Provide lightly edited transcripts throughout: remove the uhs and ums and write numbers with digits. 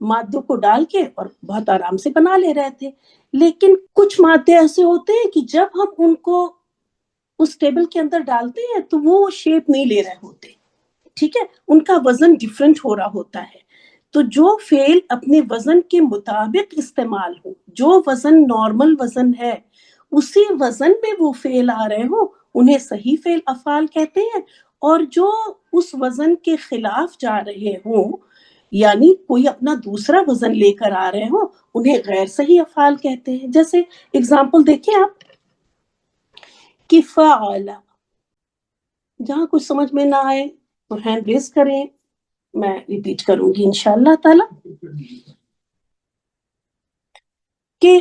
مادوں کو ڈال کے اور بہت آرام سے بنا لے رہے تھے. لیکن کچھ مادے ایسے ہوتے ہیں کہ جب ہم ان کو اس ٹیبل کے اندر ڈالتے ہیں تو وہ شیپ نہیں لے رہے ہوتے. ٹھیک ہے, ان کا وزن ڈفرینٹ ہو رہا ہوتا ہے. تو جو فعل اپنے وزن کے مطابق استعمال ہو, جو وزن نارمل وزن ہے اسی وزن میں وہ فعل آ رہے ہوں, انہیں صحیح فعل افعال کہتے ہیں. اور جو اس وزن کے خلاف جا رہے ہوں, یعنی کوئی اپنا دوسرا وزن لے کر آ رہے ہوں, انہیں غیر صحیح افعال کہتے ہیں. جیسے اگزامپل دیکھیں آپ کہ فعل, جہاں کچھ سمجھ میں نہ آئے تو ہینڈ ریز کریں, میں ریپیٹ کروں گی انشاءاللہ تعالی. کہ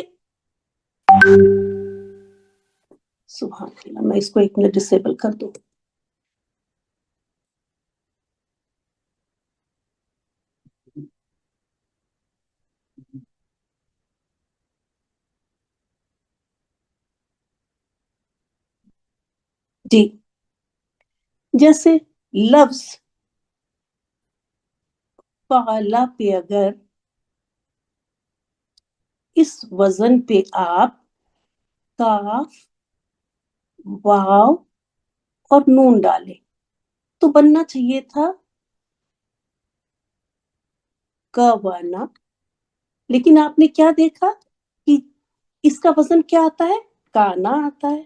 سبحان اللہ, میں اس کو 1 منٹ ڈسیبل کر دوں. جی, جیسے لفظ فعلا پہ اگر اس وزن پہ آپ کاف, واو اور نون ڈالیں تو بننا چاہیے تھا کوانا. لیکن آپ نے کیا دیکھا کہ اس کا وزن کیا آتا ہے, کانا آتا ہے.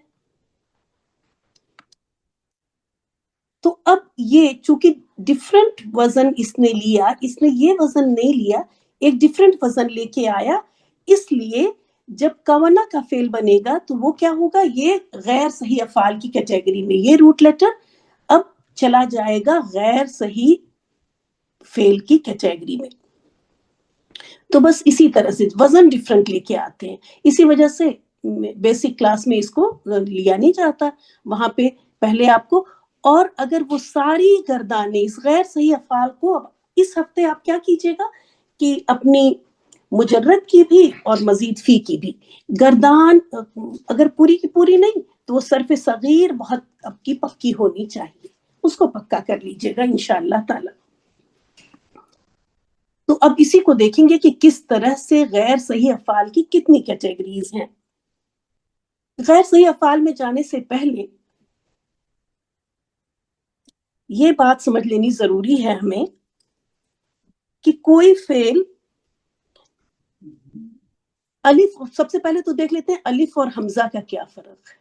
تو اب یہ چونکہ ڈفرینٹ وزن اس نے لیا, اس نے یہ وزن نہیں لیا, ایک ڈفرینٹ وزن لے کے آیا, اس لیے جب کونا کا فعل بنے گا تو وہ کیا ہوگا, یہ غیر صحیح افعال کی کیٹیگری میں, یہ روٹ لیٹر اب چلا جائے گا غیر صحیح فعل کی کیٹیگری میں. تو بس اسی طرح سے وزن ڈفرینٹ لے کے آتے ہیں. اسی وجہ سے بیسک کلاس میں اس کو لیا نہیں جاتا, وہاں پہ پہلے آپ کو. اور اگر وہ ساری گردانیں اس غیر صحیح افعال کو, اس ہفتے آپ کیا کیجئے گا کہ اپنی مجرد کی بھی اور مزید فی کی بھی گردان اگر پوری کی پوری نہیں تو وہ صرف صغیر بہت اب کی پکی ہونی چاہیے, اس کو پکا کر لیجئے گا انشاءاللہ تعالی. تو اب اسی کو دیکھیں گے کہ کس طرح سے غیر صحیح افعال کی کتنی کیٹیگریز ہیں. غیر صحیح افعال میں جانے سے پہلے یہ بات سمجھ لینی ضروری ہے ہمیں کہ کوئی فعل الف, سب سے پہلے تو دیکھ لیتے ہیں الف اور حمزہ کا کیا فرق ہے.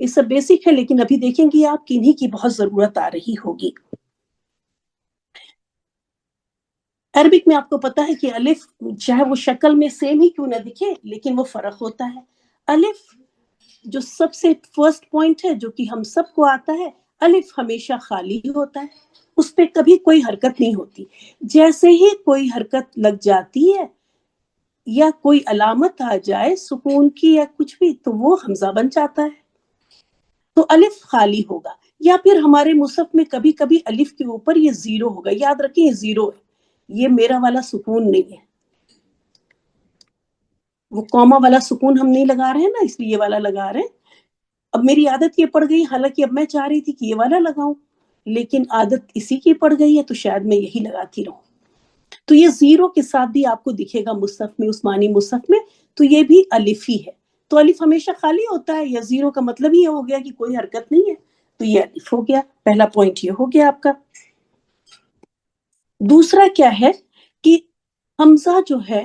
یہ سب بیسک ہے لیکن ابھی دیکھیں گے آپ کنہی کی بہت ضرورت آ رہی ہوگی. عربک میں آپ کو پتا ہے کہ الف چاہے وہ شکل میں سیم ہی کیوں نہ دکھے لیکن وہ فرق ہوتا ہے. الف جو سب سے فرسٹ پوائنٹ ہے جو کہ ہم سب کو آتا ہے, الف ہمیشہ خالی ہوتا ہے, اس پہ کبھی کوئی حرکت نہیں ہوتی. جیسے ہی کوئی حرکت لگ جاتی ہے یا کوئی علامت آ جائے سکون کی یا کچھ بھی تو وہ حمزہ بن جاتا ہے, تو الف خالی ہوگا. یا پھر ہمارے مصحف میں کبھی کبھی الف کے اوپر یہ زیرو ہوگا, یاد رکھیں یہ زیرو ہے, یہ میرا والا سکون نہیں ہے, وہ کوما والا سکون ہم نہیں لگا رہے ہیں نا, اس لیے یہ والا لگا رہے ہیں. اب میری عادت یہ پڑ گئی, حالانکہ اب میں چاہ رہی تھی کہ یہ والا لگاؤں لیکن عادت اسی کی پڑ گئی ہے تو شاید میں یہی لگاتی رہوں. تو یہ زیرو کے ساتھ بھی آپ کو دکھے گا مصحف میں, عثمانی مصحف میں, تو یہ بھی الف ہی ہے. تو الف ہمیشہ خالی ہوتا ہے, یا زیرو کا مطلب یہ ہو گیا کہ کوئی حرکت نہیں ہے, تو یہ الف ہو گیا. پہلا پوائنٹ یہ ہو گیا آپ کا. دوسرا کیا ہے کہ حمزہ جو ہے,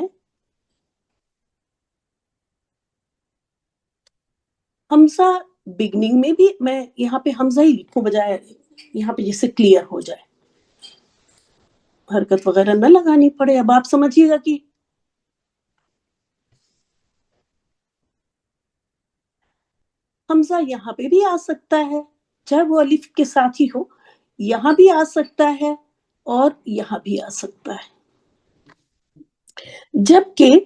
حمزہ بگننگ میں بھی, میں یہاں پہ حمزہ ہی لکھوں بجائے یہاں پہ جیسے کلیئر ہو جائے, حرکت وغیرہ نہ لگانی پڑے. اب آپ سمجھیے گا کہ حمزہ یہاں پہ بھی آ سکتا ہے, چاہے وہ الف کے ساتھ ہی ہو, یہاں بھی آ سکتا ہے اور یہاں بھی آ سکتا ہے. جبکہ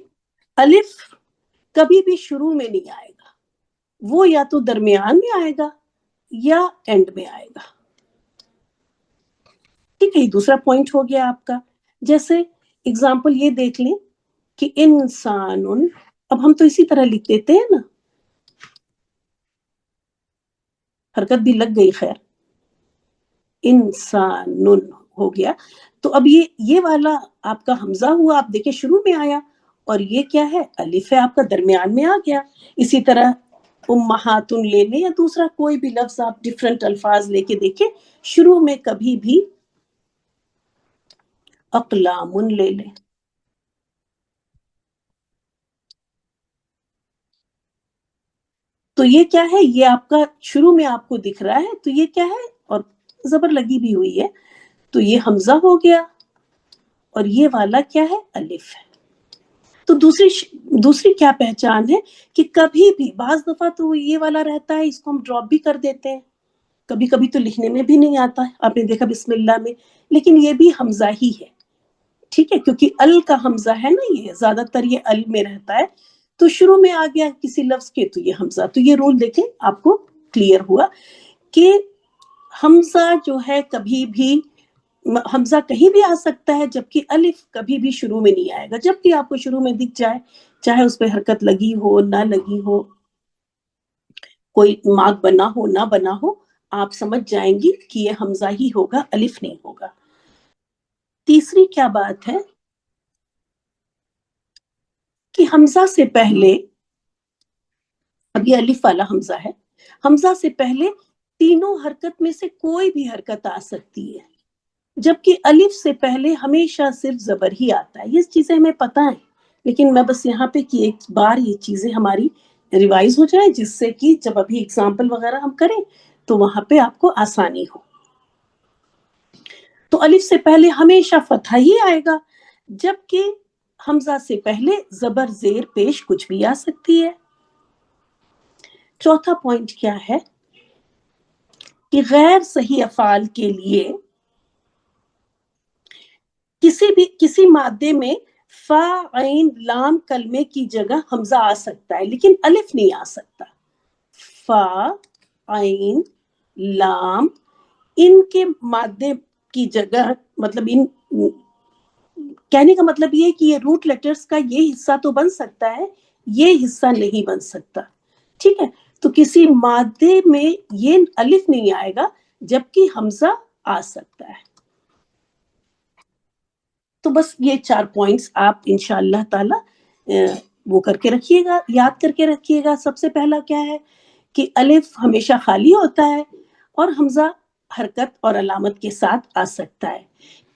الف کبھی بھی شروع میں نہیں آئے گا, وہ یا تو درمیان میں آئے گا یا اینڈ میں آئے گا. ٹھیک ہے, یہ دوسرا پوائنٹ ہو گیا آپ کا. جیسے اگزامپل یہ دیکھ لیں کہ انسان, اب ہم تو اسی طرح لکھ دیتے ہیں نا, حرکت بھی لگ گئی، خیر انسانن ہو گیا. تو اب یہ والا آپ کا حمزہ ہوا، آپ دیکھیں شروع میں آیا، اور یہ کیا ہے، الف ہے آپ کا، درمیان میں آ گیا. اسی طرح امہاتن لے لیں یا دوسرا کوئی بھی لفظ آپ ڈفرنٹ الفاظ لے کے دیکھیں، شروع میں کبھی بھی اقلامن لے لیں. تو یہ کیا ہے، یہ آپ کا شروع میں آپ کو دکھ رہا ہے، تو یہ کیا ہے، اور زبر لگی بھی ہوئی ہے، تو یہ حمزہ ہو گیا، اور یہ والا کیا ہے، الف ہے. تو دوسری کیا پہچان ہے کہ کبھی بھی، بعض دفعہ تو یہ والا رہتا ہے، اس کو ہم ڈراپ بھی کر دیتے ہیں، کبھی کبھی تو لکھنے میں بھی نہیں آتا ہے، آپ نے دیکھا بسم اللہ میں، لیکن یہ بھی حمزہ ہی ہے، ٹھیک ہے، کیونکہ ال کا حمزہ ہے نا، یہ زیادہ تر یہ ال میں رہتا ہے، تو شروع میں آ گیا کسی لفظ کے تو یہ حمزہ. تو یہ رول دیکھیں آپ کو کلیئر ہوا کہ حمزہ جو ہے کبھی بھی، حمزہ کہیں بھی آ سکتا ہے، جبکہ الف کبھی بھی شروع میں نہیں آئے گا. جب بھی آپ کو شروع میں دکھ جائے، چاہے اس پہ حرکت لگی ہو نہ لگی ہو، کوئی مارک بنا ہو نہ بنا ہو، آپ سمجھ جائیں گی کہ یہ حمزہ ہی ہوگا، الف نہیں ہوگا. تیسری کیا بات ہے کہ حمزہ سے پہلے، اب یہ الف والا حمزہ ہے، حمزہ سے پہلے تینوں حرکت میں سے کوئی بھی حرکت آ سکتی ہے، جبکہ الف سے پہلے ہمیشہ صرف زبر ہی آتا ہے. یہ چیزیں ہمیں پتہ ہیں، لیکن میں بس یہاں پہ کہ ایک بار یہ چیزیں ہماری ریوائز ہو جائیں، جس سے کہ جب ابھی اگزامپل وغیرہ ہم کریں تو وہاں پہ آپ کو آسانی ہو. تو الف سے پہلے ہمیشہ فتحہ ہی آئے گا، جبکہ حمزہ سے پہلے زبر زیر پیش کچھ بھی آ سکتی ہے. چوتھا پوائنٹ کیا ہے کہ غیر صحیح افعال کے لیے کسی مادے میں فا عین لام کلمے کی جگہ حمزہ آ سکتا ہے، لیکن الف نہیں آ سکتا. فا عین لام، ان کے مادے کی جگہ، مطلب ان کہنے کا مطلب یہ کہ یہ روٹ لیٹرز کا یہ حصہ تو بن سکتا ہے، یہ حصہ نہیں بن سکتا، ٹھیک ہے. تو کسی مادے میں یہ الف نہیں آئے گا، جبکہ حمزہ آ سکتا ہے. تو بس یہ 4 پوائنٹس آپ انشاءاللہ تعالی وہ کر کے رکھیے گا، یاد کر کے رکھیے گا. سب سے پہلا کیا ہے کہ الف ہمیشہ خالی ہوتا ہے، اور حمزہ حرکت اور علامت کے ساتھ آ سکتا ہے.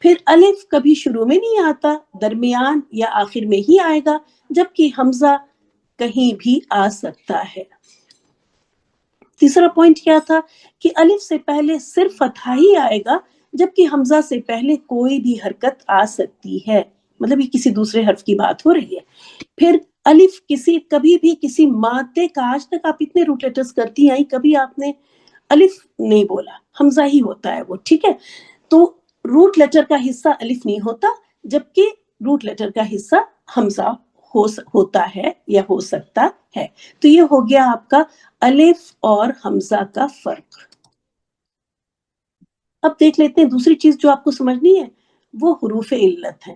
پھر الف کبھی شروع میں نہیں آتا، درمیان یا آخر میں ہی آئے گا، جبکہ حمزہ کہیں بھی آ سکتا ہے. تیسرا پوائنٹ کیا تھا کہ الف سے پہلے صرف فتحہ ہی آئے گا، جبکہ حمزہ سے پہلے کوئی بھی حرکت آ سکتی ہے، مطلب یہ کسی دوسرے حرف کی بات ہو رہی ہے. پھر الف کبھی بھی کسی مادے کا، آج تک آپ اتنے روٹ لیٹرز کرتی آئی، کبھی آپ نے الف نہیں بولا، حمزہ ہی ہوتا ہے وہ، ٹھیک ہے. تو روٹ لیٹر کا حصہ الف نہیں ہوتا، جبکہ روٹ لیٹر کا حصہ حمزہ ہوتا ہے یا ہو سکتا ہے. تو یہ ہو گیا آپ کا الف اور حمزہ کا فرق. اب دیکھ لیتے ہیں دوسری چیز جو آپ کو سمجھنی ہے، وہ حروف علت ہیں.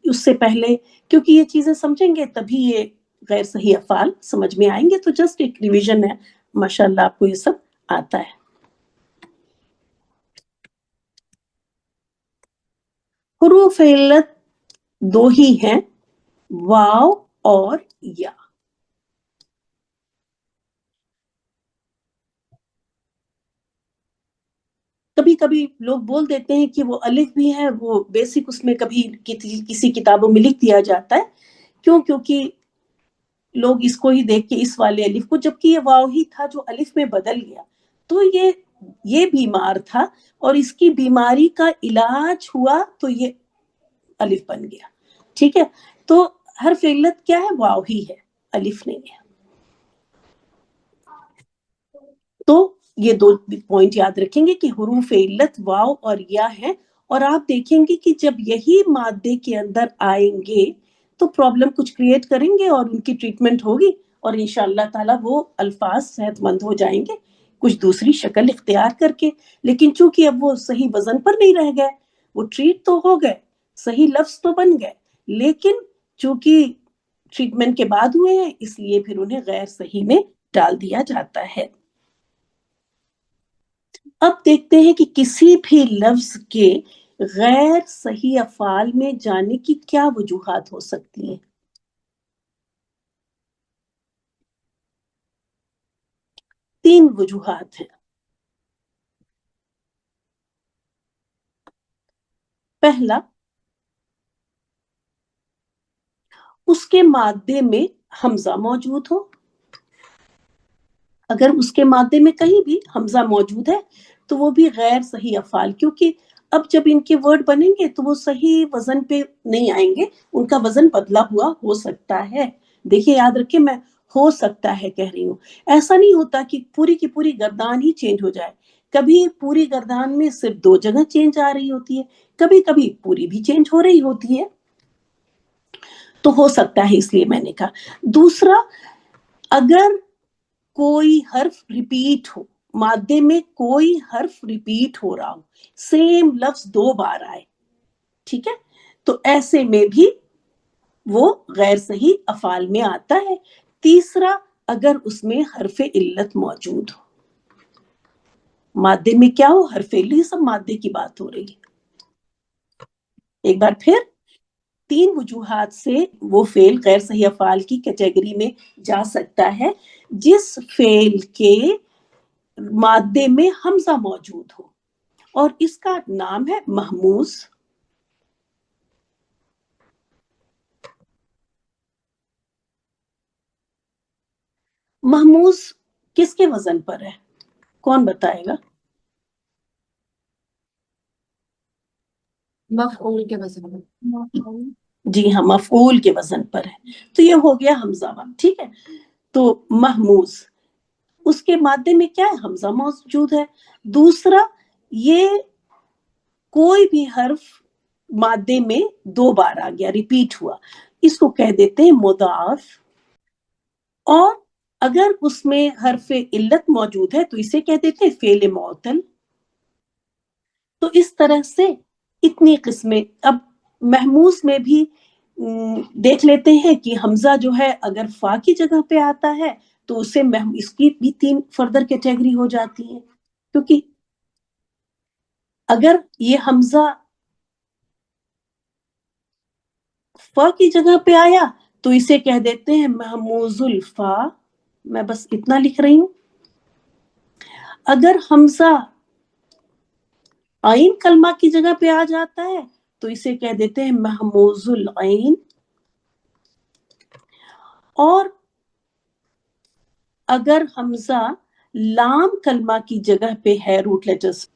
اس سے پہلے، کیونکہ یہ چیزیں سمجھیں گے تبھی یہ غیر صحیح افعال سمجھ میں آئیں گے، تو جسٹ ایک ریویژن ہے، ماشاءاللہ آپ کو یہ سب آتا ہے. حروف علت 2 ہی ہیں، واو اور یا. کبھی کبھی لوگ بول دیتے ہیں کہ وہ الف بھی ہے، وہ بیسک اس میں کبھی کسی کتابوں میں لکھ دیا جاتا ہے. کیونکہ لوگ اس کو ہی دیکھ کے اس والے الف کو، جبکہ یہ واو ہی تھا جو الف میں بدل گیا. تو یہ بیمار تھا، اور اس کی بیماری کا علاج ہوا تو یہ الف بن گیا، ٹھیک ہے. تو حرف علت کیا ہے، واو ہی ہے، الف نہیں ہے. تو یہ 2 پوائنٹ یاد رکھیں گے کہ حروف علت واو اور یا ہیں، اور آپ دیکھیں گے کہ جب یہی مادے کے اندر آئیں گے تو پرابلم کچھ کریٹ کریں گے، اور ان کی ٹریٹمنٹ ہوگی، اور انشاءاللہ تعالی وہ الفاظ صحت مند ہو جائیں گے کچھ دوسری شکل اختیار کر کے. لیکن چونکہ اب وہ صحیح وزن پر نہیں رہ گئے، وہ ٹریٹ تو ہو گئے، صحیح لفظ تو بن گئے، لیکن چونکہ ٹریٹمنٹ کے بعد ہوئے ہیں، اس لیے پھر انہیں غیر صحیح میں ڈال دیا جاتا ہے. اب دیکھتے ہیں کہ کسی بھی لفظ کے غیر صحیح افعال میں جانے کی کیا وجوہات ہو سکتی ہیں. تین وجوہات ہیں. پہلا، اس کے مادے میں حمزہ موجود ہو. اگر اس کے مادے میں کہیں بھی حمزہ موجود ہے تو وہ بھی غیر صحیح افعال، کیونکہ اب جب ان کے ورڈ بنیں گے تو وہ صحیح وزن پہ نہیں آئیں گے، ان کا وزن بدلا ہوا ہو سکتا ہے. دیکھیں یاد رکھیں، میں ہو سکتا ہے کہہ رہی ہوں، ایسا نہیں ہوتا کہ پوری کی پوری گردان ہی چینج ہو جائے. کبھی پوری گردان میں صرف 2 جگہ چینج آ رہی ہوتی ہے، کبھی کبھی پوری بھی چینج ہو رہی ہوتی ہے، تو ہو سکتا ہے، اس لیے میں نے کہا. دوسرا، اگر کوئی حرف ریپیٹ ہو، مادے میں کوئی حرف ریپیٹ ہو رہا ہو، سیم لفظ 2 بار آئے، ٹھیک ہے، تو ایسے میں بھی وہ غیر صحیح افعال میں آتا ہے. تیسرا، اگر اس میں حرف علت موجود ہو. مادے میں کیا ہو؟ حرف علت، یہ سب مادے کی بات ہو رہی ہے. ایک بار پھر 3 وجوہات سے وہ فعل غیر صحیح افعال کی کیٹیگری میں جا سکتا ہے. جس فعل کے مادے میں حمزہ موجود ہو، اور اس کا نام ہے محموز. محموز کس کے وزن پر ہے؟ کون بتائے گا؟ مفعول کے وزن میں. جی ہاں، مفعول کے وزن پر ہے. تو یہ ہو گیا حمزہ والا، ٹھیک ہے. تو محموز، اس کے مادے میں کیا ہے؟ حمزہ موجود ہے. دوسرا، یہ کوئی بھی حرف مادے میں 2 بار آ گیا، ریپیٹ ہوا، اس کو کہہ دیتے ہیں مضاعف. اور اگر اس میں حرف علت موجود ہے تو اسے کہہ دیتے ہیں فعل معطل. تو اس طرح سے اتنی قسمیں. اب محموز میں بھی دیکھ لیتے ہیں کہ حمزہ جو ہے اگر فا کی جگہ پہ آتا ہے تو اسے اس کی بھی 3 فردر کیٹیگری ہو جاتی ہے. کیونکہ اگر یہ حمزہ فا کی جگہ پہ آیا تو اسے کہہ دیتے ہیں محموز الفا. میں بس اتنا لکھ رہی ہوں. اگر حمزہ عین کلمہ کی جگہ پہ آ جاتا ہے تو اسے کہہ دیتے ہیں محموز العین. اور اگر حمزہ لام کلمہ کی جگہ پہ ہے روٹ لیٹرز،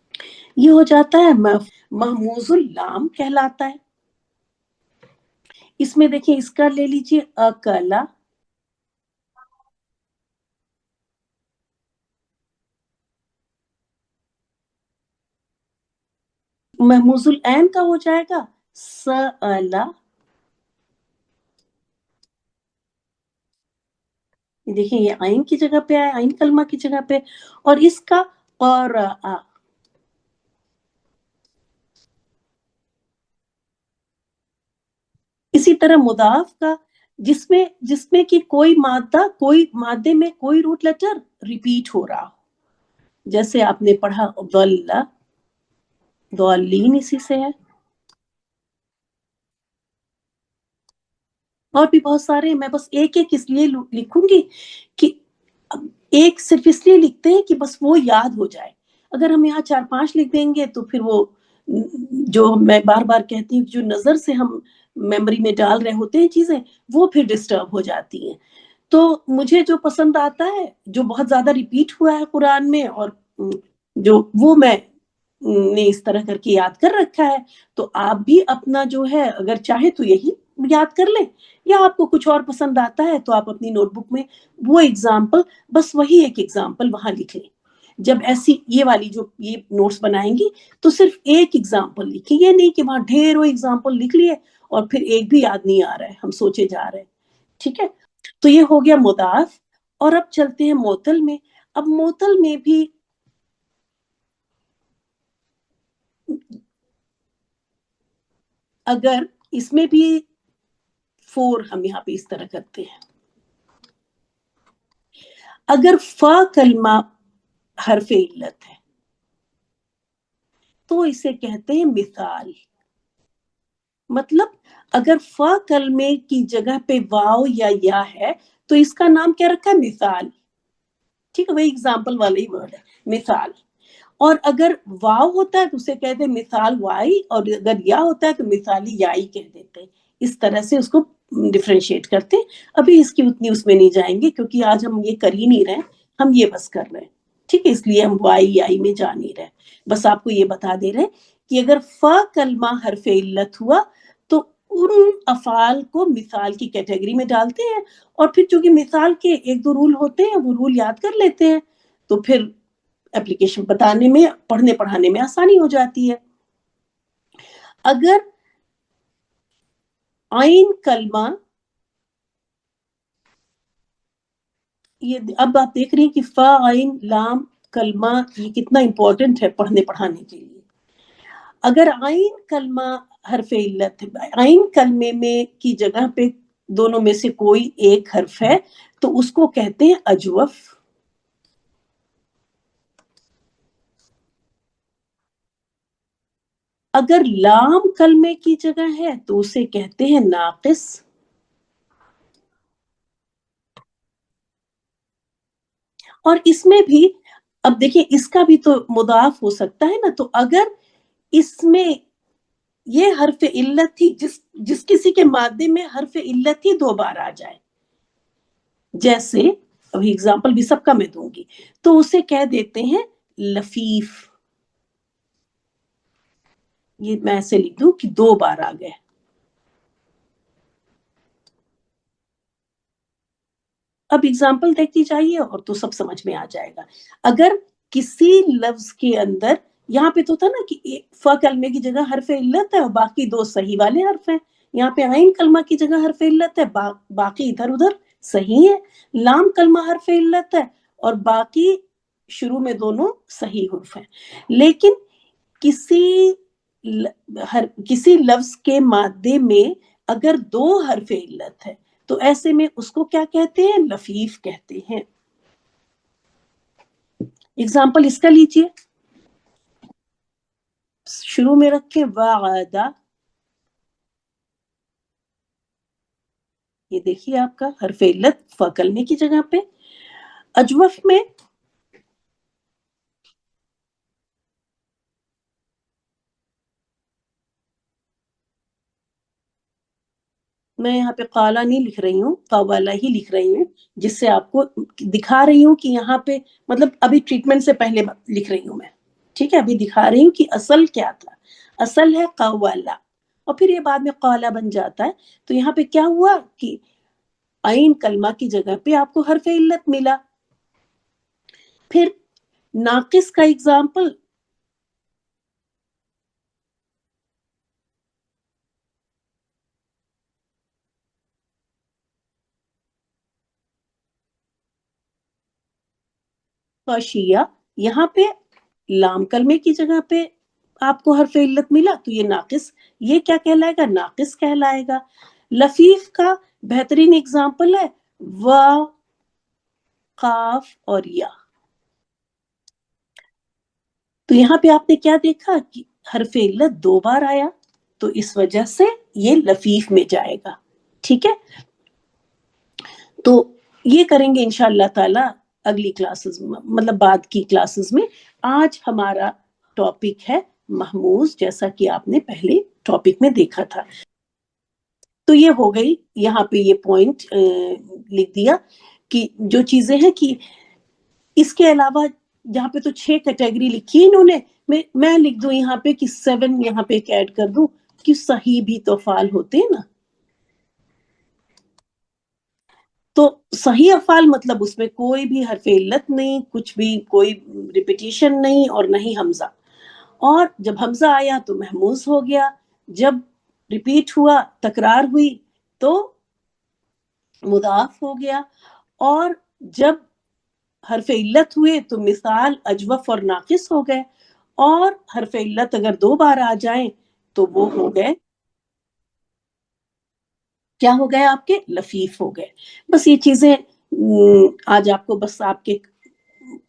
یہ ہو جاتا ہے محموز اللام کہلاتا ہے. اس میں دیکھیں، اس کا لے لیجئے اکلا. محموز العین کا ہو جائے گا سألا. دیکھیں یہ عین کی جگہ پہ آئے، عین کلمہ کی جگہ پہ. اور اس کا قرأ. اسی طرح مضاف کا، جس میں کہ کوئی مادے میں کوئی روٹ لیٹر ریپیٹ ہو رہا ہو، جیسے آپ نے پڑھا ضل، ضالین اسی سے ہے. اور بھی بہت سارے ہیں، میں بس ایک ایک اس لیے لکھوں گی کہ ایک صرف اس لیے لکھتے ہیں کہ بس وہ یاد ہو جائے. اگر ہم یہاں 4-5 لکھ دیں گے تو پھر وہ جو میں بار بار کہتی ہوں جو نظر سے ہم میموری میں ڈال رہے ہوتے ہیں چیزیں، وہ پھر ڈسٹرب ہو جاتی ہیں. تو مجھے جو پسند آتا ہے، جو بہت زیادہ ریپیٹ ہوا ہے قرآن میں، اور جو وہ میں نے اس طرح کر کے یاد کر رکھا ہے. تو آپ بھی اپنا جو ہے اگر چاہے تو یہی یاد کر لیں، یا آپ کو کچھ اور پسند آتا ہے تو آپ اپنی نوٹ بک میں وہ ایگزامپل، بس وہی ایک ایگزامپل وہاں لکھ لیں. جب ایسی یہ والی جو یہ نوٹس بنائیں گی تو صرف ایک ایگزامپل لکھیں. یہ نہیں کہ وہاں ڈھیروں ایگزامپل لکھ لیے اور پھر ایک بھی یاد نہیں آ رہا ہے، ہم سوچے جا رہے ہیں. ٹھیک ہے، تو یہ ہو گیا مضاف. اور اب چلتے ہیں معطل میں. اب معطل میں بھی اگر اس میں بھی 4 ہم یہاں پہ اس طرح کرتے ہیں. اگر فا کلمہ حرف علت ہے تو اسے کہتے ہیں مثال. مطلب اگر فا کلمے کی جگہ پہ واو یا یا ہے تو اس کا نام کیا رکھا ہے؟ مثال. ٹھیک ہے، وہی ایگزامپل والا ہی ورڈ ہے مثال. اور اگر واو ہوتا ہے تو اسے کہتے ہیں مثال وائی، اور اگر یا ہوتا ہے تو مثالی یائی کہہ دیتے ہیں. اس طرح سے اس کو ڈفرینشیٹ کرتے ہیں. ابھی اس کی اتنی اس میں نہیں جائیں گے کیونکہ آج ہم یہ کر ہی نہیں رہے، ہم یہ بس کر رہے ہیں. ٹھیک ہے، اس لیے ہم وائی یائی میں جا نہیں رہے. بس آپ کو یہ بتا دے رہے ہیں کہ اگر فا کلمہ حرف علت ہوا تو ان افعال کو مثال کی کیٹیگری میں ڈالتے ہیں، اور پھر چونکہ مثال کے ایک دو رول ہوتے ہیں وہ رول یاد کر لیتے ہیں تو پھر اپلیکیشن بتانے میں، پڑھنے پڑھانے میں آسانی ہو جاتی ہے. اگر عین کلمہ، یہ اب آپ دیکھ رہی ہیں کہ فا عین لام کلمہ یہ کتنا امپورٹنٹ ہے پڑھنے پڑھانے کے لیے. اگر عین کلمہ حرف علت ہے، عین کلمے میں کی جگہ پہ دونوں میں سے کوئی ایک حرف ہے تو اس کو کہتے ہیں اجوف. اگر لام کلمے کی جگہ ہے تو اسے کہتے ہیں ناقص. اور اس میں بھی اب دیکھیں اس کا بھی تو مضاف ہو سکتا ہے نا. تو اگر اس میں یہ حرف علت تھی، جس کسی کے مادے میں حرف علت ہی دو بار آ جائے، جیسے ابھی اگزامپل بھی سب کا میں دوں گی، تو اسے کہہ دیتے ہیں لفیف. یہ میں ایسے لکھ دوں کہ دو بار آ گئے. اب اگزامپل دیکھتی چاہیے اور تو سب سمجھ میں آ جائے گا. اگر کسی لفظ کے اندر، یہاں پہ تو تھا نا کہ فا کلمے کی جگہ حرف علت ہے اور باقی دو صحیح والے حرف ہیں. یہاں پہ عین کلمہ کی جگہ حرف علت ہے، باقی ادھر ادھر صحیح ہے. لام کلمہ حرف علت ہے اور باقی شروع میں دونوں صحیح حروف ہیں. لیکن کسی لفظ کے مادے میں اگر دو حرف علت ہے تو ایسے میں اس کو کیا کہتے ہیں؟ لفیف کہتے ہیں. اگزامپل اس کا لیجئے، شروع میں رکھیں وعدہ. یہ دیکھیے آپ کا حرف علت فا کلمے کی جگہ پہ. اجوف میں یہاں پہ قالا نہیں لکھ رہی ہوں، قوالا ہی لکھ رہی ہوں، جس سے آپ کو دکھا رہی ہوں کہ یہاں پہ مطلب ابھی ٹریٹمنٹ سے پہلے لکھ رہی ہوں میں. ٹھیک ہے، ابھی دکھا رہی ہوں کہ اصل کیا تھا. اصل ہے قوالا اور پھر یہ بعد میں قالا بن جاتا ہے. تو یہاں پہ کیا ہوا کہ عین کلمہ کی جگہ پہ آپ کو حرف علت ملا. پھر ناقص کا اگزامپل، خاشیہ، یہاں پہ لام کلمے کی جگہ پہ آپ کو حرف علت ملا تو یہ ناقص، یہ کیا کہلائے گا؟ ناقص کہلائے گا. لفیف کا بہترین اگزامپل ہے واو، قاف اور یا. تو یہاں پہ آپ نے کیا دیکھا کہ حرف علت دو بار آیا تو اس وجہ سے یہ لفیف میں جائے گا. ٹھیک ہے، تو یہ کریں گے انشاءاللہ تعالی اگلی کلاسز میں، مطلب بعد کی کلاسز میں. آج ہمارا ٹاپک ہے محموز، جیسا کہ آپ نے پہلے ٹاپک میں دیکھا تھا. تو یہ ہو گئی، یہاں پہ یہ پوائنٹ لکھ دیا کہ جو چیزیں ہیں کہ اس کے علاوہ جہاں پہ تو 6 کیٹیگری لکھی انہوں نے، میں لکھ دوں یہاں پہ کہ 7 یہاں پہ ایک ایڈ کر دوں کہ صحیح بھی تو افعال ہوتے ہیں نا. تو صحیح افعال مطلب اس میں کوئی بھی حرف علت نہیں، کچھ بھی کوئی ریپیٹیشن نہیں اور نہ ہی حمزہ. اور جب حمزہ آیا تو محموز ہو گیا، جب ریپیٹ ہوا، تکرار ہوئی تو مضاف ہو گیا، اور جب حرف علت ہوئے تو مثال، اجوف اور ناقص ہو گئے، اور حرف علت اگر دو بار آ جائیں تو وہ ہو گئے، کیا ہو گئے؟ آپ کے لفیف ہو گئے. بس یہ چیزیں آج آپ کو بس آپ کے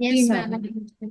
Yes, sir.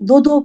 2-2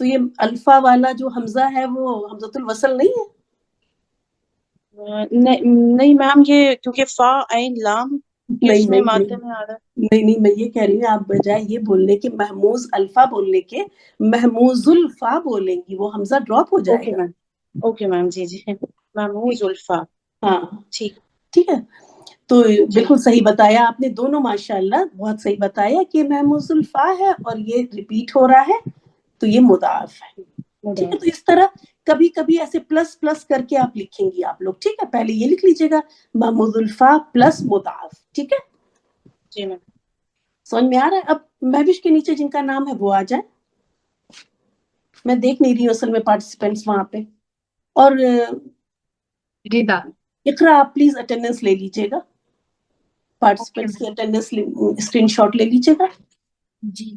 تو یہ الفا والا جو حمزہ ہے وہ حمزۃ الوصل نہیں ہے؟ نہیں میم، یہ کیونکہ فا عین لام یہ اس میں مادے میں آ رہا ہے۔ نہیں میں یہ کہہ رہی ہوں، آپ بجائے یہ بولنے کے محموز الفا بولنے کے محموز الفا بولیں گی، وہ حمزہ ڈراپ ہو جائے اوکے گا۔ میم، اوکے میم، جی جی، محموز الفا، ہاں ٹھیک ٹھیک ہے، تو جی بالکل صحیح بتایا آپ نے دونوں، ماشاءاللہ بہت صحیح بتایا کہ محموز الفا ہے اور یہ ریپیٹ ہو رہا ہے تو یہ مضاعف ہے، ٹھیک ہے۔ تو اس طرح کبھی کبھی ایسے پلس پلس کر کے آپ لکھیں گی آپ لوگ، ٹھیک ہے، پہلے یہ لکھ لیجیے گا محموز الفا پلس مضاعف، ٹھیک ہے، جی میم۔ سمجھ میں آ رہا ہے؟ اب مہوش کے نیچے جن کا نام ہے وہ آ جائیں، میں دیکھ نہیں رہی ہوں اصل میں پارٹیسپینٹس وہاں پہ، اور ردا۔ اقرا آپ پلیز اٹینڈنس لے لیجیے گا، پارٹیسپینٹس کی اٹینڈنس اسکرین شاٹ لے لیجیے گا۔ جی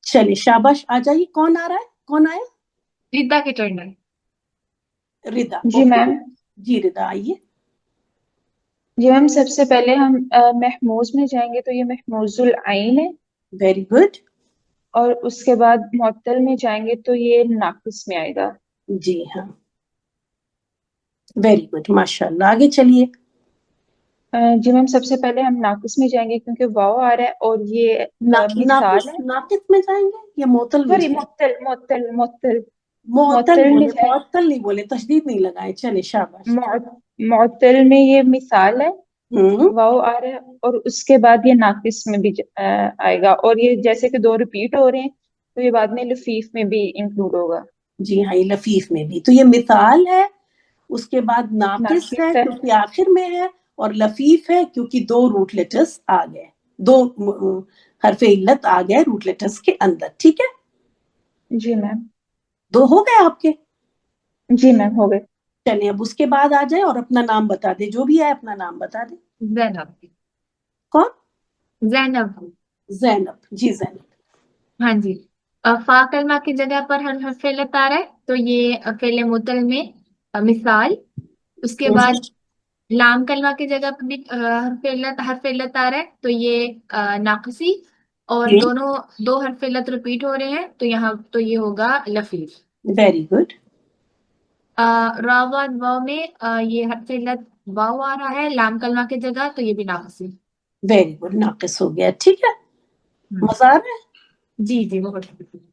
چلیے شاباش، آ جائیے، کون آ رہا ہے، کون آیا؟ ردا کے ٹرن ہے۔ ردا، جی میم۔ جی ردا آئیے۔ جی میم، سب سے پہلے ہم محموز میں جائیں گے تو یہ محموز العین ہے، ویری گڈ، اور اس کے بعد معطل میں جائیں گے تو یہ ناقص میں آئے گا۔ جی ہاں، ویری گڈ، ماشاء اللہ، آگے چلیے۔ جی میم، سب سے پہلے ہم ناقص میں جائیں گے کیونکہ واو آ رہا ہے اور یہ مثال ہے۔ ناقص میں جائیں گے یا معطل میں سوری، جائیں گے؟ معطل معطل معطل معطل معطل میں بولے، جائیں، معطل نہیں بولے، تشدید نہیں لگائے، چلے شاباش۔ معطل میں یہ مثال ہے، ہوں، واو آ رہا ہے اور اس کے بعد یہ ناقص میں بھی آئے گا، اور یہ جیسے کہ دو ریپیٹ ہو رہے ہیں تو یہ بعد میں لفیف میں بھی انکلوڈ ہوگا۔ جی ہاں، یہ لفیف میں بھی، تو یہ مثال ہے، اس کے بعد ناقص ہے کیونکہ آخر میں ہے، اور لفیف ہے کیونکہ دو روٹ لیٹرز آ گئے، دو حرف علت آ گئے روٹ لیٹرز کے اندر، ٹھیک ہے، جی میم۔ دو ہو گئے آپ کے؟ جی میم، ہو گئے۔ چلیں اب اس کے بعد آ جائیں اور اپنا نام بتا دیں، جو بھی ہے اپنا نام بتا دیں۔ زینب۔ کون؟ زینب۔ زینب، جی زینب۔ ہاں جی، فا کلمہ کی جگہ پر حرف علت آ رہا ہے تو یہ فعل معطل میں مثال، اس کے بعد لام کلمہ کی جگہ پر بھی حرف علت آ رہا ہے تو یہ ناقصی، اور دونوں دو حرف علت ریپیٹ ہو رہے ہیں تو یہاں تو یہ ہوگا لفیف۔ ویری گڈ، را واو میں یہ حرف علت واو آ رہا ہے لام کلمہ کی جگہ تو یہ بھی ناقصی۔ ویری گڈ، ناقص ہو گیا، ٹھیک ہے، مزہ آ رہا ہے؟ جی جی، بہت شکریہ۔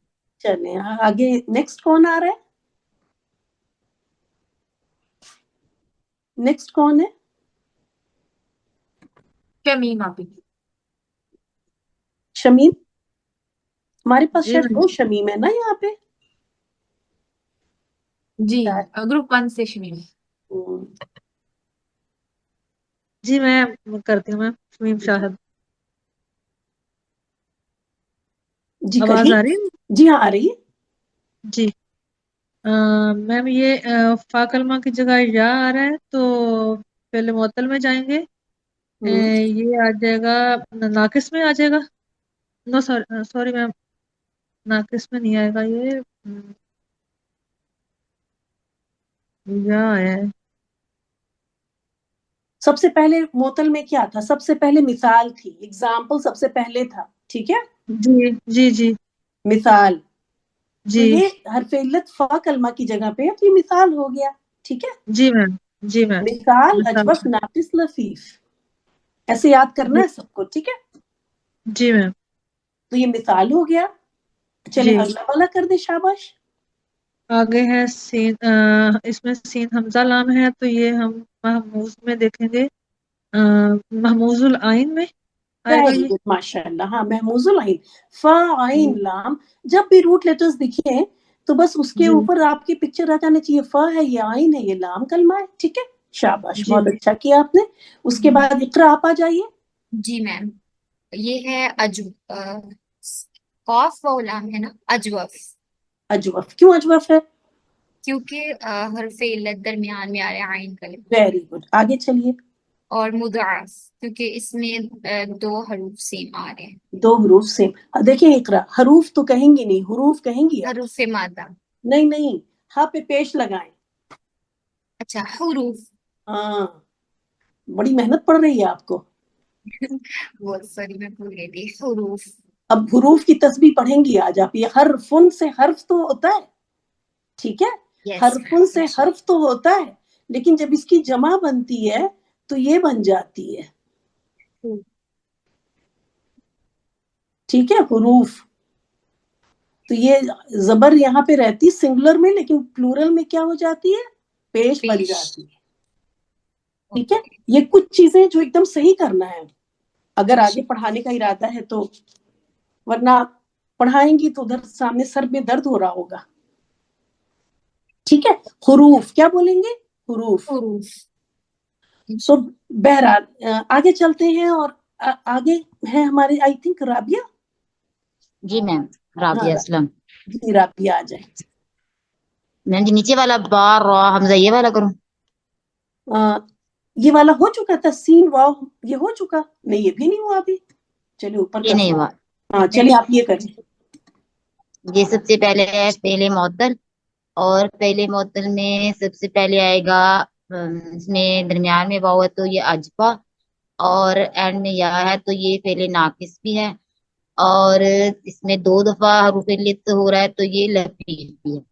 چلیں آگے، نیکسٹ کون آ رہا ہے؟ نیکسٹ کون ہے؟ شمیم آپ ہی۔ شمیم، ہمارے پاس جی شاید دو شمیم ہے نا یہاں پہ۔ جی، گروپ 1 سے شمیم۔ جی میں کرتی ہوں، میں شمیم شاہد۔ جی آواز کریے، آ رہی ہے؟ جی ہاں آ رہی ہے۔ جی میم، یہ فا کلمہ کی جگہ یا آ رہا ہے تو پہلے معطل میں جائیں گے، یہ آ جائے گا ناقص میں آ جائے گا، نو سوری میم، ناقص میں نہیں آئے گا، یہ یا آیا ہے۔ سب سے پہلے معطل میں کیا تھا؟ سب سے پہلے مثال تھی، ایگزامپل سب سے پہلے تھا، ٹھیک ہے، جی جی جی مثال، تو جی یہ حرف علت فا کلمہ کی جگہ پہ ہے تو یہ مثال ہو گیا، ٹھیک ہے، جی میم، جی میم، مثال مثال، اجوف ناقص لفیف، ایسے یاد کرنا ہے سب کو، ٹھیک ہے، جی میم، تو یہ مثال ہو گیا۔ چلیں جی اگلا والا کر دیں، شاباش۔ آگے ہے سین، اس میں سین حمزہ لام ہے تو یہ ہم محموز میں دیکھیں گے، محموز العین میں آئے گا ویری یہ۔ گڈ، ماشاء اللہ، ہاں، محموز العین، فا عین لام، جب بھی روٹ لیٹرز دکھیں تو بس اس کے جی اوپر آپ کی پکچر آ جانا چاہیے، فا ہے، یہ عین ہے، یہ لام کلمہ ہے، ٹھیک ہے، شاباش، جی بہت اچھا کیا آپ نے۔ اس کے بعد اقرا آپ آ جائیے۔ جی میم، یہ ہے قاف و لام ہے نا، اجوف، اجوف، کیوں اجوف ہے؟ کیونکہ حرف علت درمیان میں آ رہا ہے عین کلمہ، ویری گڈ، آگے چلیے۔ اور مضاعف کیونکہ اس میں دو حروف سیم آ رہے ہیں، دو حروف سیم، دیکھیں اقرا، حروف تو کہیں گی نہیں، حروف کہیں گی آپ؟ حروف مادہ۔ نہیں نہیں، ہاں پہ پیش لگائیں، اچھا، حروف، ہاں، بڑی محنت پڑ رہی ہے آپ کو۔ بہت سوری میں بھول گئی تھی، حروف۔ اب حروف کی تسبیح پڑھیں گی آج آپ. یہ حرفن سے حرف تو ہوتا ہے, ٹھیک ہے, حرفن سے حرف تو ہوتا ہے, لیکن جب اس کی جمع بنتی ہے تو یہ بن جاتی ہے, ٹھیک ہے, حروف. تو یہ زبر یہاں پہ رہتی سنگولر میں, لیکن پلورل میں کیا ہو جاتی ہے, پیش بن جاتی ہے, ٹھیک ہے. یہ کچھ چیزیں جو ایک دم صحیح کرنا ہے اگر آگے پڑھانے کا ارادہ ہے تو, ورنہ پڑھائیں گی تو ادھر سامنے سر میں درد ہو رہا ہوگا, ٹھیک ہے. حروف کیا بولیں گے, حروف. سو بہرحال آگے چلتے ہیں, اور آگے ہے ہمارے آئی تھنک رابعہ. جی میم, رابعہ اسلم. جی رابعہ آ جائیں. میم جی نیچے والا با را حمزہ یہ والا کروں؟ یہ والا ہو چکا تھا, سین واو یہ ہو چکا نہیں, یہ بھی نہیں ہوا ابھی. چلیے اوپر یہ کا, نہیں ہوا. ہاں چلیے آپ یہ کریں. یہ سب سے پہلے ہے پہلے معطل, اور پہلے معطل میں سب سے پہلے آئے گا اس میں درمیان میں واو ہے تو یہ اجبا, اور اینڈ میں یا ہے تو یہ پہلے ناقص بھی ہے, اور اس میں 2 دفعہ حروف علت ہو رہا ہے تو یہ لفیف بھی ہے.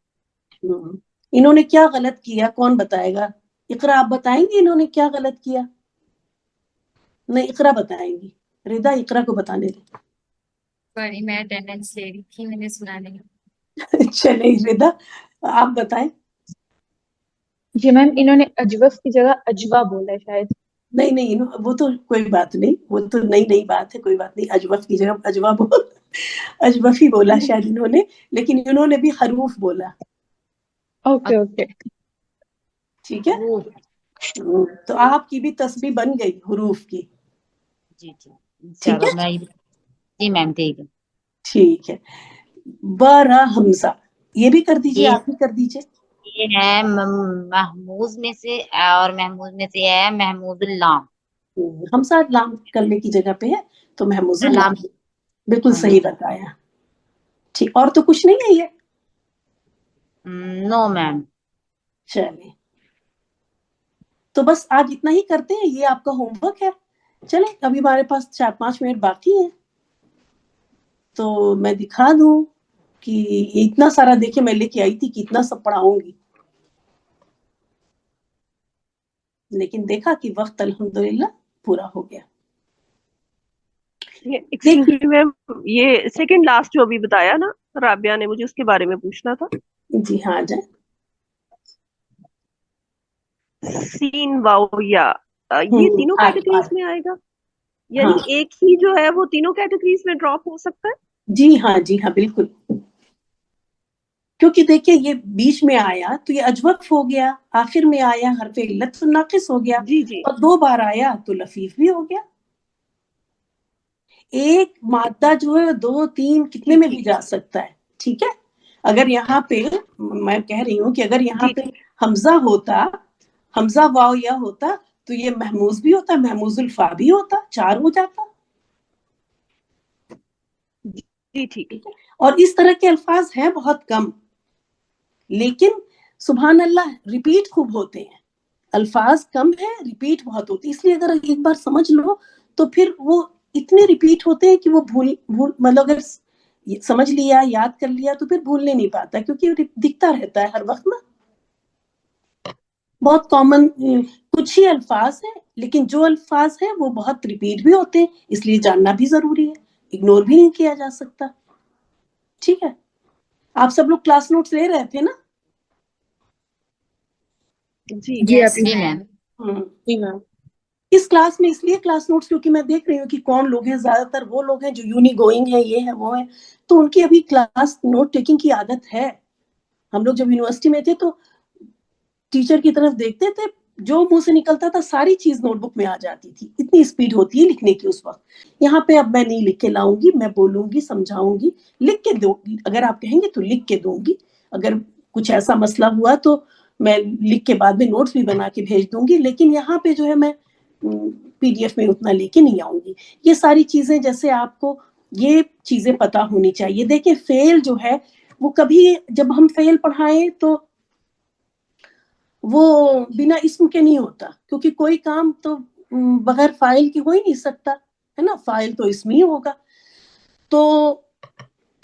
انہوں نے کیا غلط کیا, کون بتائے گا؟ اقرا آپ بتائیں گی انہوں نے کیا غلط کیا؟ نہیں اقرا بتائیں گی. رضا اقرا کو بتانے دیں. میں اٹینڈنس لے رہی تھی, میں نے سنا نہیں. چلے رضا آپ بتائیں. جی میم, انہوں نے اجوف کی جگہ اجوا بولا ہے شاید. نہیں وہ تو کوئی بات نہیں, وہ تو نئی بات ہے, کوئی بات نہیں. اجوف کی جگہ اجوا اجوف ہی بولا شاید انہوں نے, لیکن انہوں نے بھی حروف بولا. اوکے اوکے, ٹھیک ہے, تو آپ کی بھی تسبیح بن گئی حروف کی. جی جی ٹھیک ہے, انشاءاللہ. جی میم ٹھیک ہے. ٹھیک ہے. برا حمزہ یہ بھی کر دیجئے, آپ بھی کر دیجئے. یہ ہے محموز میں سے, اور محموز میں سے ہے محمود اللام. حمزہ لام کرنے کی جگہ پہ ہے تو محموز لام. اللام. بالکل صحیح بتایا. ٹھیک, اور تو کچھ نہیں ہے یہ؟ نو میم. چلیں تو بس آج اتنا ہی کرتے ہیں, یہ آپ کا ہوم ورک ہے. چلیں ابھی ہمارے پاس 4-5 منٹ باقی ہیں, تو میں دکھا دوں کہ اتنا سارا دیکھیں میں لے کے آئی تھی کہ اتنا سب پڑھاؤں گی, لیکن دیکھا کہ وقت الحمدللہ پورا ہو گیا. یہ سیکنڈ لاسٹ جو ابھی بتایا نا رابعہ نے, مجھے اس کے بارے میں پوچھنا تھا. جی ہاں آ جائیں. سین واو یا, یہ تینوں کیٹیگریز میں آئے گا, یعنی ایک ہی جو ہے وہ تینوں کیٹیگریز میں ڈراپ ہو سکتا ہے؟ جی ہاں بالکل, کیونکہ دیکھیں یہ بیچ میں آیا تو یہ اجوف ہو گیا, آخر میں آیا حرف علت ناقص ہو گیا, جی جی, اور 2 بار آیا تو لفیف بھی ہو گیا. ایک مادہ جو ہے 2-3 کتنے میں بھی جا سکتا ہے, ٹھیک ہے. اگر یہاں پہ میں کہہ رہی ہوں کہ اگر یہاں پہ حمزہ ہوتا, حمزہ واو یا ہوتا تو یہ محموز بھی ہوتا, محموز الفا بھی ہوتا, 4 ہو جاتا. جی ٹھیک. اور اس طرح کے الفاظ ہیں بہت کم, لیکن سبحان اللہ ریپیٹ خوب ہوتے ہیں. الفاظ کم ہیں, ریپیٹ بہت ہوتی, اس لیے اگر ایک بار سمجھ لو تو پھر وہ اتنے ریپیٹ ہوتے ہیں کہ وہ بھول مطلب اگر سمجھ لیا, یاد کر لیا تو پھر بھولنے نہیں پاتا, کیونکہ دکھتا رہتا ہے ہر وقت نا. بہت کامن کچھ ہی الفاظ ہیں, لیکن جو الفاظ ہیں وہ بہت ریپیٹ بھی ہوتے ہیں, اس لیے جاننا بھی ضروری ہے, اگنور بھی نہیں کیا جا سکتا. ٹھیک ہے, آپ سب لوگ کلاس نوٹس لے رہے تھے نا؟ جی آپ جی میم. اس کلاس میں اس لیے کلاس نوٹس کیونکہ میں دیکھ رہی ہوں کہ کون لوگ ہیں, زیادہ تر وہ لوگ ہیں جو یونی گوئنگ ہیں, یہ ہے وہ ہے, تو ان کی ابھی کلاس نوٹ ٹیکنگ کی عادت ہے. ہم لوگ جب یونیورسٹی میں تھے تو ٹیچر کی طرف دیکھتے تھے, جو منہ سے نکلتا تھا ساری چیز نوٹ بک میں آ جاتی تھی, اتنی اسپیڈ ہوتی ہے لکھنے کی اس وقت. یہاں پہ اب میں نہیں لکھ کے لاؤں گی, میں بولوں گی, سمجھاؤں گی, لکھ کے دوں گی. اگر آپ کہیں گے تو لکھ کے دوں گی, اگر کچھ ایسا مسئلہ ہوا تو میں لکھ کے بعد میں نوٹس بھی بنا کے بھیج دوں گی. لیکن یہاں پہ جو ہے میں پی ڈی ایف میں اتنا لے کے نہیں آؤں گی. یہ ساری چیزیں جیسے آپ کو یہ چیزیں پتہ ہونی چاہیے. دیکھیں فعل جو ہے وہ کبھی جب ہم فعل پڑھائیں تو وہ بنا اسم کے نہیں ہوتا, کیونکہ کوئی کام تو بغیر فاعل کے ہو ہی نہیں سکتا ہے نا, فاعل تو اسم ہی ہوگا. تو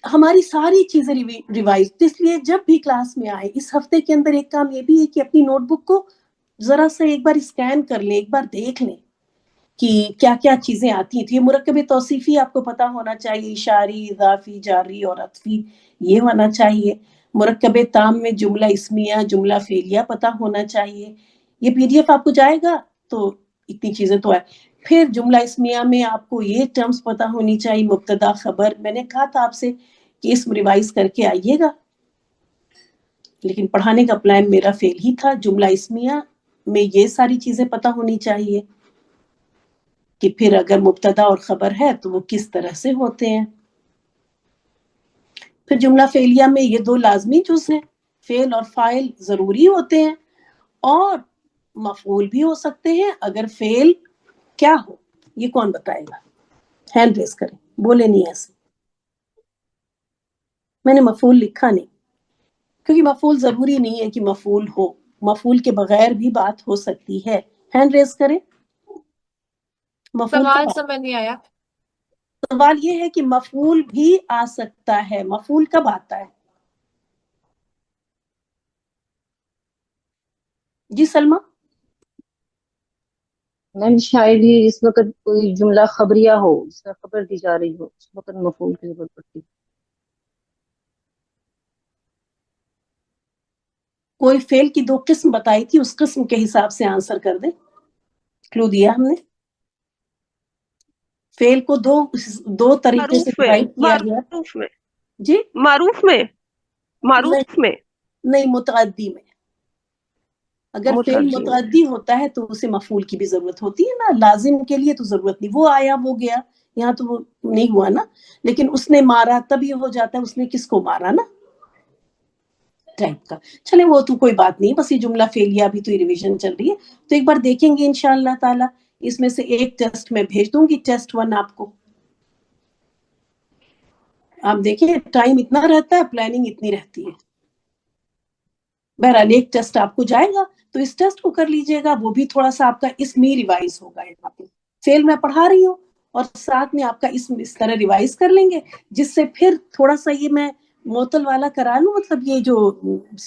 ہماری ساری چیزیں ریوائز، اس لیے جب بھی کلاس میں آئے اس ہفتے کے اندر ایک کام یہ بھی ہے کہ اپنی نوٹ بک کو ذرا سا ایک بار اسکین کر لیں، ایک بار دیکھ لیں کہ کیا کیا چیزیں آتی ہیں. تو یہ مرکب توصیفی آپ کو پتا ہونا چاہیے، اشاری، اضافی، جاری اور عطفی یہ ہونا چاہیے. مرکب تام میں جملہ اسمیہ، جملہ فعلیہ پتا ہونا چاہیے. یہ پی ڈی ایف آپ کو جائے گا تو اتنی چیزیں تو ہے. پھر جملہ اسمیہ میں آپ کو یہ ٹرمز پتا ہونی چاہیے، مبتدا خبر. میں نے کہا تھا آپ سے کہ اسم ریوائز کر کے آئیے گا، لیکن پڑھانے کا پلان میرا فیل ہی تھا. جملہ اسمیہ میں یہ ساری چیزیں پتا ہونی چاہیے کہ پھر اگر مبتدا اور خبر ہے تو وہ کس طرح سے ہوتے ہیں. پھر جملہ فعلیہ میں یہ دو لازمی جز ہیں، فعل اور فاعل ضروری ہوتے ہیں، اور مفعول بھی ہو سکتے ہیں اگر فعل کیا ہو. یہ کون بتائے گا؟ ہینڈ ریز کریں، بولے نہیں ایسے. میں نے مفعول لکھا نہیں کیونکہ مفعول ضروری نہیں ہے کہ مفعول ہو، مفعول کے بغیر بھی بات ہو سکتی ہے. ہینڈ ریز کریں. مفعول کا سوال سمجھ نہیں آیا. سوال یہ ہے کہ مفعول بھی آ سکتا ہے. مفعول کب آتا ہے؟ جی سلمہ. میم شاید ہی جس وقت کوئی جملہ خبریہ ہو، جس میں خبر دی جا رہی ہو، اس وقت مفعول کی ضرورت پڑتی. کوئی فعل کی دو قسم بتائی تھی، اس قسم کے حساب سے آنسر کر دیں. کلو دیا ہم نے. فعل کو دو طریقے سے ڈیوائڈ کیا گیا. معروف میں، جی معروف میں، معروف میں نہیں، متعدی میں. اگر فعل متعدی میں. متعدی ہوتا ہے تو اسے مفعول کی بھی ضرورت ہوتی ہے نا. لازم کے لیے تو ضرورت نہیں، وہ آیا وہ گیا، یہاں تو وہ نہیں ہوا نا. لیکن اس نے مارا تب یہ ہو جاتا ہے اس نے کس کو مارا نا، ٹائپ کا. چلے وہ تو کوئی بات نہیں، بس یہ جملہ فعلیہ بھی تو ریویژن چل رہی ہے تو ایک بار دیکھیں گے انشاءاللہ تعالی. اس میں سے ایک ٹیسٹ میں بھیج دوں گی، ٹیسٹ 1 آپ کو. آپ دیکھیں ٹائم اتنا رہتا ہے، پلاننگ اتنی رہتی ہے. بہرحال ایک ٹیسٹ آپ کو جائے گا تو اس ٹیسٹ کو کر لیجئے گا، وہ بھی تھوڑا سا آپ کا اسم ہی ریوائز ہوگا. یہاں پہ فعل میں پڑھا رہی ہوں اور ساتھ میں آپ کا اسم اس طرح ریوائز کر لیں گے، جس سے پھر تھوڑا سا یہ میں معطل والا کرا لوں، مطلب یہ جو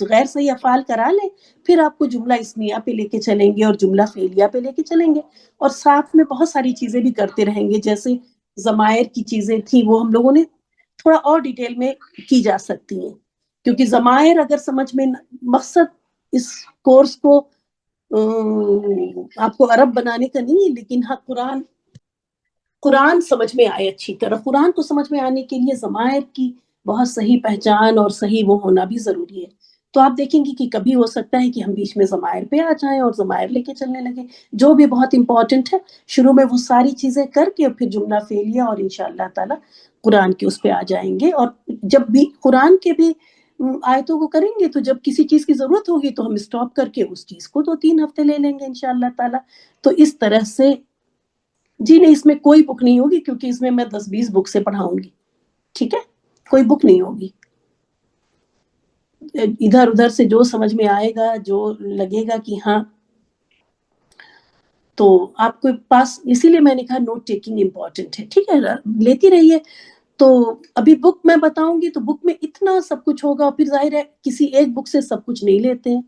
غیر صحیح افعال کرا لیں، پھر آپ کو جملہ اسمیہ پہ لے کے چلیں گے اور جملہ فعلیہ پہ لے کے چلیں گے. اور ساتھ میں بہت ساری چیزیں بھی کرتے رہیں گے، جیسے ضمائر کی چیزیں تھیں وہ ہم لوگوں نے تھوڑا اور ڈیٹیل میں کی جا سکتی ہیں. کیونکہ ضمائر اگر سمجھ میں، مقصد اس کورس کو آپ کو عرب بنانے کا نہیں ہے، لیکن ہاں قرآن سمجھ میں آئے اچھی طرح. قرآن کو سمجھ میں آنے کے لیے ضمائر کی بہت صحیح پہچان اور صحیح وہ ہونا بھی ضروری ہے. تو آپ دیکھیں گے کہ کبھی ہو سکتا ہے کہ ہم بیچ میں ضمائر پہ آ جائیں اور ضمائر لے کے چلنے لگے، جو بھی بہت امپورٹنٹ ہے. شروع میں وہ ساری چیزیں کر کے پھر جملہ فعلیہ اور انشاءاللہ تعالی قرآن کے اس پہ آ جائیں گے. اور جب بھی قرآن کے بھی آیتوں کو کریں گے تو جب کسی چیز کی ضرورت ہوگی تو ہم اسٹاپ کر کے اس چیز کو 2-3 ہفتے لے لیں گے انشاءاللہ تعالی. تو اس طرح سے جی نہیں، اس میں کوئی بک نہیں ہوگی کیونکہ اس میں 10-20 بک سے پڑھاؤں گی. ٹھیک ہے، کوئی بک نہیں ہوگی. ادھر ادھر سے جو سمجھ میں آئے گا، جو لگے گا کہ ہاں، تو آپ کے پاس، اسی لیے میں نے کہا نوٹ ٹیکنگ امپورٹنٹ ہے. ٹھیک ہے، لیتی رہیے. تو ابھی بک میں بتاؤں گی تو بک میں اتنا سب کچھ ہوگا، پھر ظاہر ہے کسی ایک بک سے سب کچھ نہیں لیتے ہیں.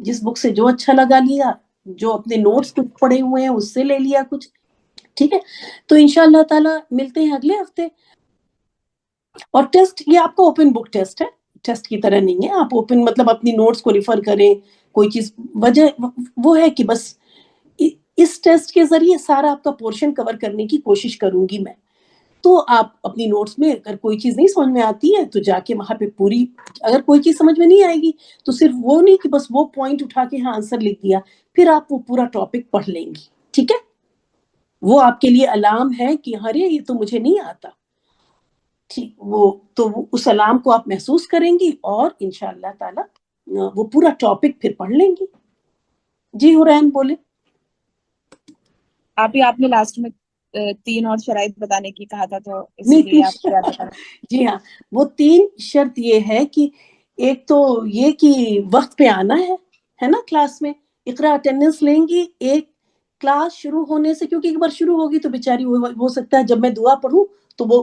جس بک سے جو اچھا لگا لیا، جو اپنے نوٹس کچھ پڑے ہوئے ہیں اس سے لے لیا کچھ. ٹھیک ہے، تو انشاءاللہ تعالی ملتے ہیں اگلے ہفتے. اور ٹیسٹ یہ آپ کا اوپن بک ٹیسٹ ہے، ٹیسٹ کی طرح نہیں ہے. آپ اوپن مطلب اپنی نوٹس کو ریفر کریں، کوئی چیز. وجہ وہ ہے کہ بس اس ٹیسٹ کے ذریعے سارا آپ کا پورشن کور کرنے کی کوشش کروں گی میں. تو آپ اپنی نوٹس میں اگر کوئی چیز نہیں سمجھ میں آتی ہے تو جا کے وہاں پہ پوری، اگر کوئی چیز سمجھ میں نہیں آئے گی تو صرف وہ نہیں کہ بس وہ پوائنٹ اٹھا کے ہاں آنسر لکھ دیا، پھر آپ وہ پورا ٹاپک پڑھ لیں گی. ٹھیک ہے، وہ آپ کے لیے الارم ہے کہ ارے یہ تو مجھے نہیں آتا. ٹھیک، وہ تو اس الارم کو آپ محسوس کریں گی اور انشاءاللہ تعالی وہ پورا ٹاپک پھر پڑھ لیں گی. جی حرین بولے. آپ نے لاسٹ میں 3 اور شرائط بتانے کی کہا تھا، تو اسی لیے آپ کو یاد بتا. جی ہاں، وہ 3 شرط یہ ہے کہ ایک تو یہ کہ وقت پہ آنا ہے نا کلاس میں. اقرا اٹینڈنس لیں گی ایک کلاس شروع ہونے سے، کیونکہ ایک بار شروع ہوگی تو بیچاری ہو سکتا ہے جب میں دعا پڑھوں تو وہ